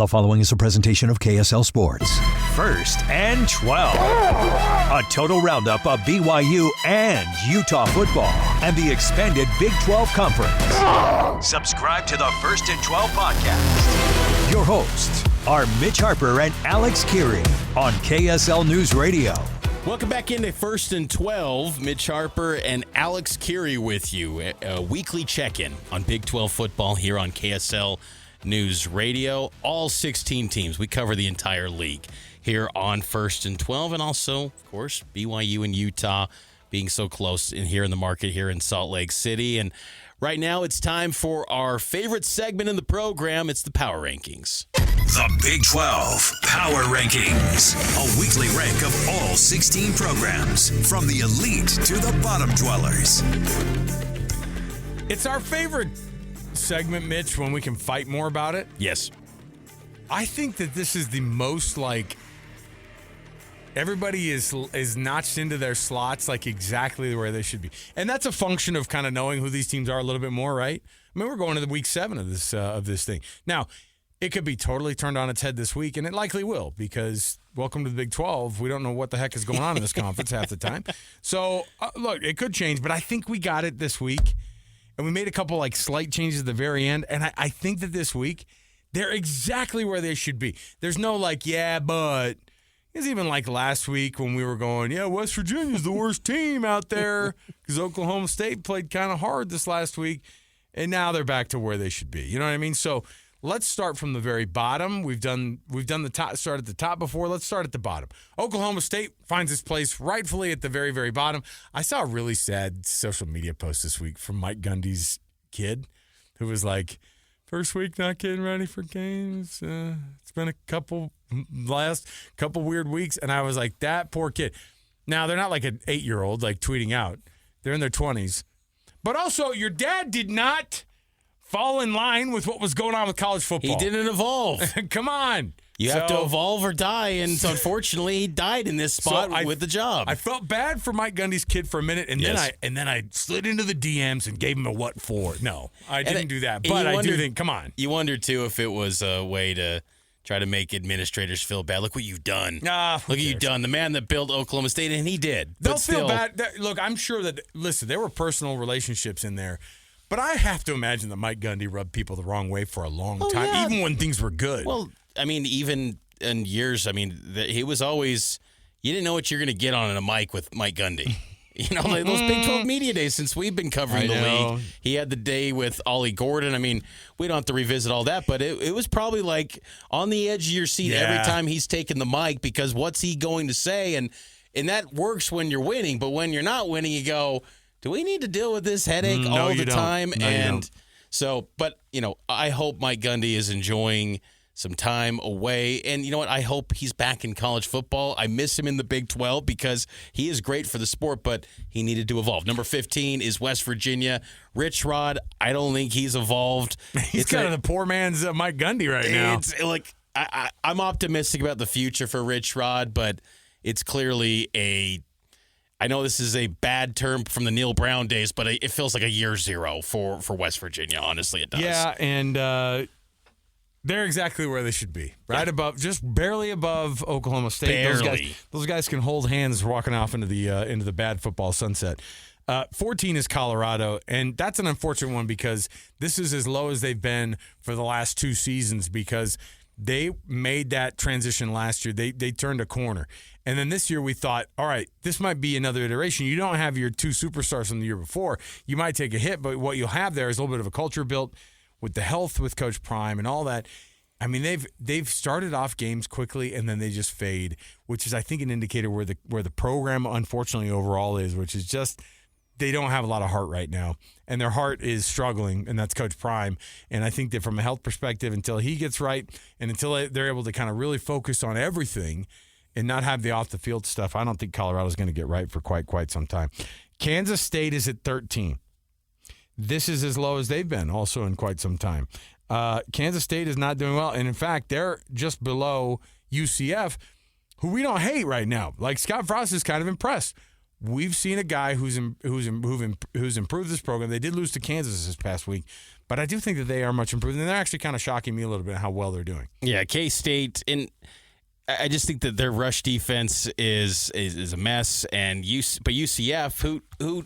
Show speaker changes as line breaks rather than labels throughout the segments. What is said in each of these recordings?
The following is a presentation of KSL Sports. First and 12. A total roundup of BYU and Utah football and the expanded Big 12 Conference. Subscribe to the First and 12 podcast. Your hosts are Mitch Harper and Alex Kirry on KSL News Radio.
Welcome back into First and 12. Mitch Harper and Alex Kirry with you. A weekly check-in on Big 12 football here on KSL News Radio. All 16 teams. We cover the entire league here on First and 12. And also, of course, BYU and Utah being so close in here in the market here in Salt Lake City. And right now it's time for our favorite segment in the program. It's the Power Rankings.
The Big 12 Power Rankings. A weekly rank of all 16 programs, from the elite to the bottom dwellers.
It's our favorite segment, Mitch, when we can fight more about it.
Yes.
I think that this is the most, like, everybody is notched into their slots, like, exactly where they should be. And that's a function of kind of knowing who these teams are a little bit more, right? I mean, we're going to the week 7 of this thing. Now, it could be totally turned on its head this week, and it likely will, because welcome to the Big 12. We don't know what the heck is going on in this conference half the time. So, look, it could change, but I think we got it this week. And we made a couple, like, slight changes at the very end. And I think that this week, they're exactly where they should be. There's no, like, yeah, but it's even like last week when we were going, yeah, West Virginia's the worst team out there because Oklahoma State played kind of hard this last week. And now they're back to where they should be. You know what I mean? So let's start from the very bottom. We've done the top, start at the top before. Let's start at the bottom. Oklahoma State finds its place rightfully at the very, very bottom. I saw a really sad social media post this week from Mike Gundy's kid, who was like, first week not getting ready for games. It's been last couple weird weeks. And I was like, that poor kid. Now, they're not like an 8-year-old, like, tweeting out. They're in their 20s. But also, your dad did not fall in line with what was going on with college football.
He didn't evolve.
Come on.
You have to evolve or die, and unfortunately, he died in this spot with the job.
I felt bad for Mike Gundy's kid for a minute, and then I slid into the DMs and gave him a what for. No, I didn't do that, but I do think, come on.
You wonder, too, if it was a way to try to make administrators feel bad. Look what you've done. Look what you've done. The man that built Oklahoma State, and he did.
They'll feel bad. Look, I'm sure that, listen, there were personal relationships in there. But I have to imagine that Mike Gundy rubbed people the wrong way for a long time, even when things were good.
Well, I mean, even in years, I mean, he was always, you didn't know what you're going to get on a mic with Mike Gundy. You know, like those Big 12 media days since we've been covering the league. He had the day with Ollie Gordon. I mean, we don't have to revisit all that, but it was probably like on the edge of your seat every time he's taking the mic, because what's he going to say? And that works when you're winning, but when you're not winning, you go, do we need to deal with this headache all the time?
No,
and so, but, you know, I hope Mike Gundy is enjoying some time away. And you know what? I hope he's back in college football. I miss him in the Big 12 because he is great for the sport, but he needed to evolve. Number 15 is West Virginia. Rich Rod, I don't think he's evolved.
He's kind of the poor man's Mike Gundy right now.
It's like, I'm optimistic about the future for Rich Rod, but it's clearly I know this is a bad term from the Neil Brown days, but it feels like a year zero for West Virginia. Honestly, it does.
Yeah, and they're exactly where they should be, right above, just barely above Oklahoma State.
Barely.
Those guys can hold hands walking off into the bad football sunset. 14 is Colorado, and that's an unfortunate one because this is as low as they've been for the last 2 seasons because they made that transition last year. They turned a corner. And then this year we thought, all right, this might be another iteration. You don't have your 2 superstars from the year before. You might take a hit, but what you'll have there is a little bit of a culture built with the health with Coach Prime and all that. I mean, they've started off games quickly and then they just fade, which is, I think, an indicator where the program, unfortunately, overall is, which is just they don't have a lot of heart right now. And their heart is struggling, and that's Coach Prime. And I think that from a health perspective, until he gets right and until they're able to kind of really focus on everything and not have the off-the-field stuff, I don't think Colorado's going to get right for quite some time. Kansas State is at 13. This is as low as they've been also in quite some time. Kansas State is not doing well. And, in fact, they're just below UCF, who we don't hate right now. Like, Scott Frost is kind of impressed. we've seen a guy who's improved this program. They did lose to Kansas this past week, but I do think that they are much improved, and they're actually kind of shocking me a little bit how well they're doing.
Yeah, K-State, and I just think that their rush defense is a mess, but UCF, who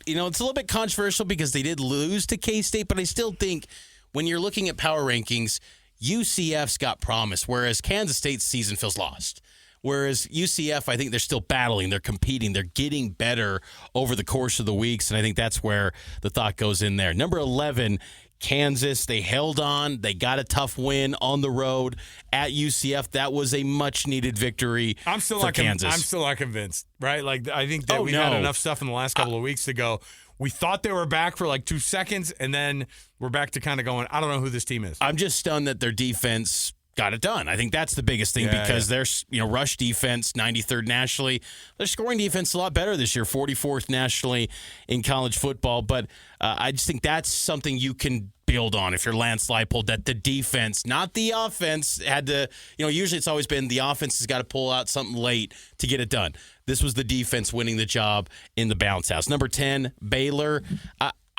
it's a little bit controversial because they did lose to K-State, but I still think when you're looking at power rankings, UCF's got promise, whereas Kansas State's season feels lost. Whereas UCF, I think they're still battling, they're competing, they're getting better over the course of the weeks, and I think that's where the thought goes in there. Number 11, Kansas, they held on. They got a tough win on the road at UCF. That was a much-needed victory for Kansas.
I'm still not convinced, right? Like, I think that had enough stuff in the last couple of weeks to go, we thought they were back for like 2 seconds, and then we're back to kind of going, I don't know who this team is.
I'm just stunned that their defense got it done. I think that's the biggest thing because their rush defense, 93rd nationally. Their scoring defense is a lot better this year, 44th nationally in college football. But I just think that's something you can build on if you're Lance Leipold, that the defense, not the offense, had to, usually it's always been the offense has got to pull out something late to get it done. This was the defense winning the job in the bounce house. Number 10, Baylor.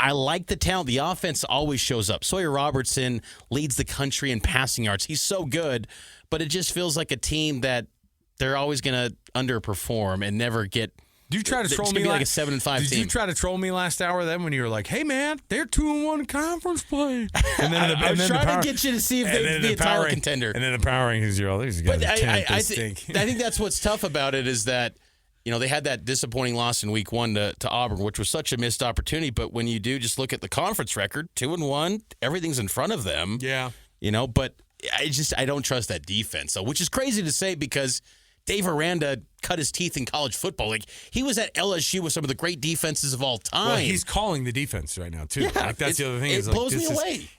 I like the talent. The offense always shows up. Sawyer Robertson leads the country in passing yards. He's so good, but it just feels like a team that they're always going to underperform and never get.
Do you try to troll me
like a 7-5 team?
Did you try to troll me last hour then when you were like, "Hey man, they're 2-1 in conference play"? And then
I was trying to get you to see if they'd be a title contender.
And then the power rankings, you're all these guys. But I
think that's what's tough about it is that. They had that disappointing loss in week 1 to Auburn, which was such a missed opportunity. But when you do just look at the conference record, 2-1, everything's in front of them.
Yeah.
But I don't trust that defense, which is crazy to say because Dave Aranda cut his teeth in college football. Like, he was at LSU with some of the great defenses of all time.
Well, he's calling the defense right now, too.
Yeah,
like, that's the other thing.
It blows me away.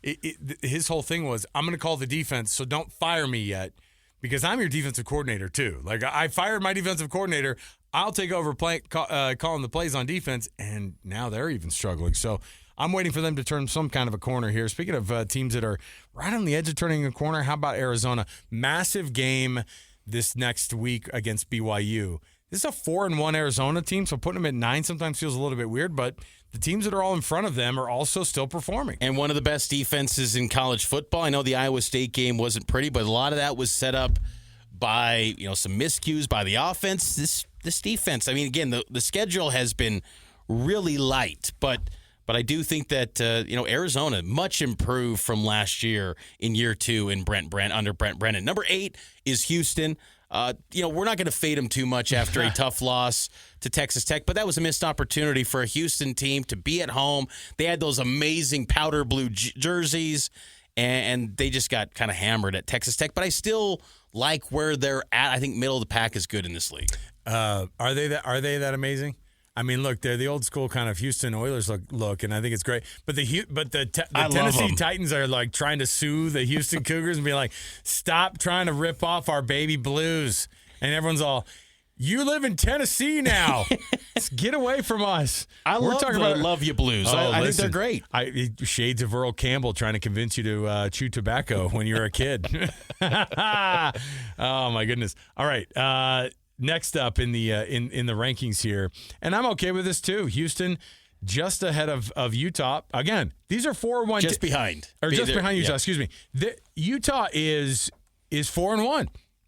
His whole thing was, I'm going to call the defense, so don't fire me yet. Because I'm your defensive coordinator, too. Like, I fired my defensive coordinator. I'll take over calling the plays on defense, and now they're even struggling. So I'm waiting for them to turn some kind of a corner here. Speaking of teams that are right on the edge of turning a corner, how about Arizona? Massive game this next week against BYU. This is a 4-1 Arizona team, so putting them at 9 sometimes feels a little bit weird, but the teams that are all in front of them are also still performing.
And one of the best defenses in college football. I know the Iowa State game wasn't pretty, but a lot of that was set up by some miscues by the offense. This defense, I mean, again, the schedule has been really light, but I do think that Arizona much improved from last year in year 2 in under Brent Brennan. Number 8 is Houston. We're not going to fade them too much after a tough loss to Texas Tech, but that was a missed opportunity for a Houston team to be at home. They had those amazing powder blue jerseys, and they just got kind of hammered at Texas Tech. But I still like where they're at. I think middle of the pack is good in this league.
Are they that amazing? I mean, look, they're the old school kind of Houston Oilers look, and I think it's great. But the Tennessee Titans are like trying to sue the Houston Cougars and be like, "Stop trying to rip off our baby Blues." And everyone's all, "You live in Tennessee now. Get away from us."
Love you Blues. I think they're great.
Shades of Earl Campbell trying to convince you to chew tobacco when you're a kid. Oh my goodness! All right. Next up in the rankings here, and I'm okay with this too. Houston just ahead of Utah. Again, these are 4-1,
just behind
Utah.
Yeah.
Excuse me. Utah is 4-1,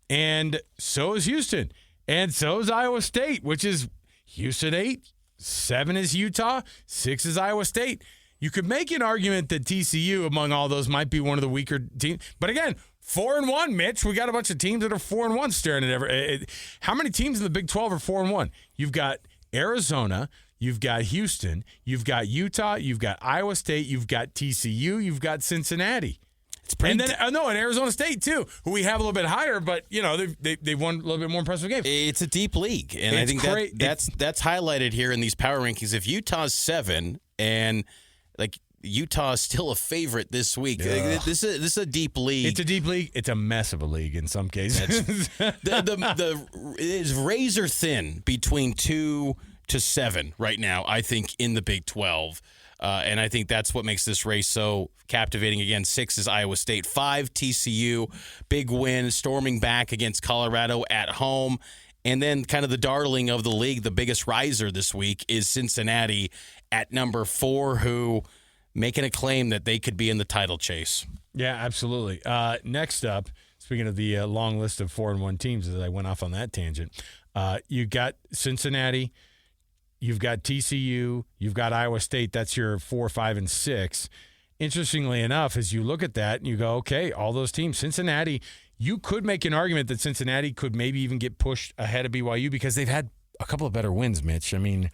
and so is Houston, and so is Iowa State, which is Houston 8, 7 is Utah, 6 is Iowa State. You could make an argument that TCU among all those might be one of the weaker teams, but again. 4-1, Mitch. We got a bunch of teams that are 4-1 staring at how many teams in the Big 12 are 4-1? You've got Arizona, you've got Houston, you've got Utah, you've got Iowa State, you've got TCU, you've got Cincinnati. And Arizona State too, who we have a little bit higher, but they won a little bit more impressive games.
It's a deep league, and I think that's highlighted here in these power rankings. If Utah's 7 and Utah is still a favorite this week. This is a deep league.
It's a deep league. It's a mess of a league in some cases.
It is razor thin between 2 to 7 right now, I think, in the Big 12. And I think that's what makes this race so captivating. Again, 6 is Iowa State, 5 TCU, big win, storming back against Colorado at home. And then kind of the darling of the league, the biggest riser this week is Cincinnati at number 4, who making a claim that they could be in the title chase.
Yeah, absolutely. Next up, speaking of the long list of 4-1 teams, as I went off on that tangent, you got Cincinnati, you've got TCU, you've got Iowa State. That's your 4, 5, and 6. Interestingly enough, as you look at that and you go, okay, all those teams, Cincinnati, you could make an argument that Cincinnati could maybe even get pushed ahead of BYU because they've had a couple of better wins, Mitch. I mean,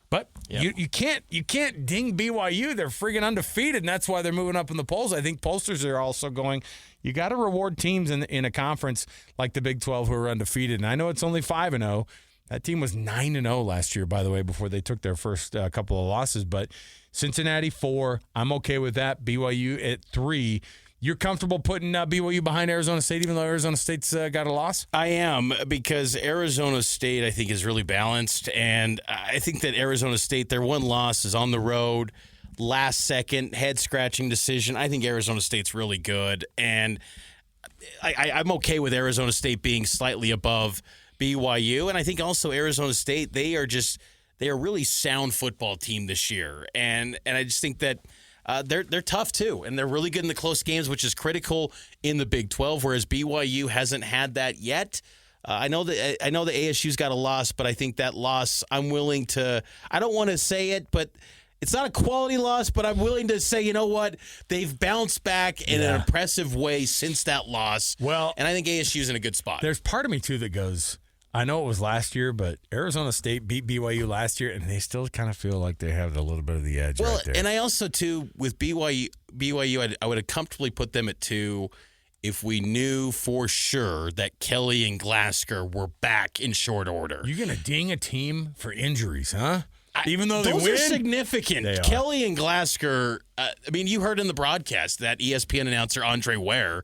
but you can't ding BYU. They're friggin' undefeated, and that's why they're moving up in the polls. I think pollsters are also going, you got to reward teams in a conference like the Big 12 who are undefeated. And I know it's only 5-0. That team was 9-0 last year, by the way, before they took their first couple of losses. But Cincinnati 4, I'm okay with that. BYU at 3. You're comfortable putting BYU behind Arizona State, even though Arizona State's got a loss?
I am, because Arizona State, I think, is really balanced. And I think that Arizona State, their one loss is on the road, last second, head-scratching decision. I think Arizona State's really good. And I'm okay with Arizona State being slightly above BYU. And I think also Arizona State, they are a really sound football team this year. And I just think that they're tough too, and they're really good in the close games, which is critical in the Big 12. Whereas BYU hasn't had that yet. I know the ASU's got a loss, but I think that loss, I'm willing to. I don't want to say it, but it's not a quality loss. But I'm willing to say, you know what? They've bounced back in an impressive way since that loss.
Well,
and I think ASU's in a good spot.
There's part of me too that goes, I know it was last year, but Arizona State beat BYU last year, and they still kind of feel like they have a little bit of the edge right there.
And I also, too, with BYU, I would have comfortably put them at 2 if we knew for sure that Kelly and Glasgow were back in short order.
You're going to ding a team for injuries, huh? Even though they win?
Those are significant.
They are.
Kelly and Glasgow, you heard in the broadcast that ESPN announcer Andre Ware,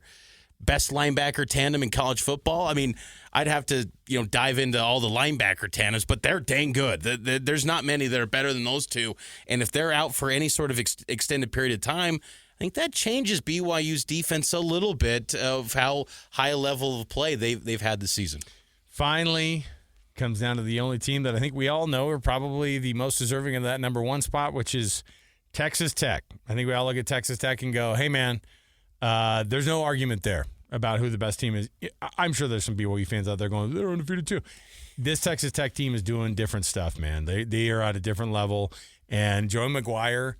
best linebacker tandem in college football. I mean, I'd have to, dive into all the linebacker tandems, but they're dang good. There's not many that are better than those two. And if they're out for any sort of extended period of time, I think that changes BYU's defense a little bit of how high a level of play they've had this season.
Finally, comes down to the only team that I think we all know are probably the most deserving of that number 1 spot, which is Texas Tech. I think we all look at Texas Tech and go, hey, man, there's no argument there about who the best team is. I'm sure there's some BYU fans out there going, they're undefeated too. This Texas Tech team is doing different stuff, man. They are at a different level. And Joey McGuire,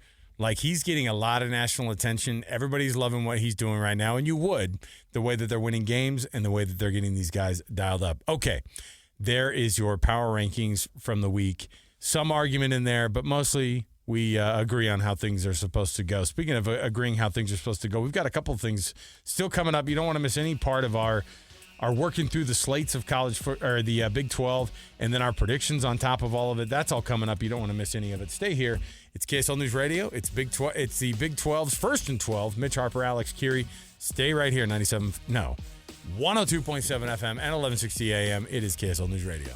he's getting a lot of national attention. Everybody's loving what he's doing right now. And you would, the way that they're winning games and the way that they're getting these guys dialed up. Okay, there is your power rankings from the week. Some argument in there, but mostly we agree on how things are supposed to go. Speaking of agreeing how things are supposed to go, we've got a couple of things still coming up. You don't want to miss any part of our working through the slates of college or the Big 12, and then our predictions on top of all of it. That's all coming up. You don't want to miss any of it. Stay here. It's KSL News Radio. It's It's the Big 12's First and 12. Mitch, Harper, Alex, Kirry. Stay right here. 102.7 FM and 1160 AM. It is KSL News Radio.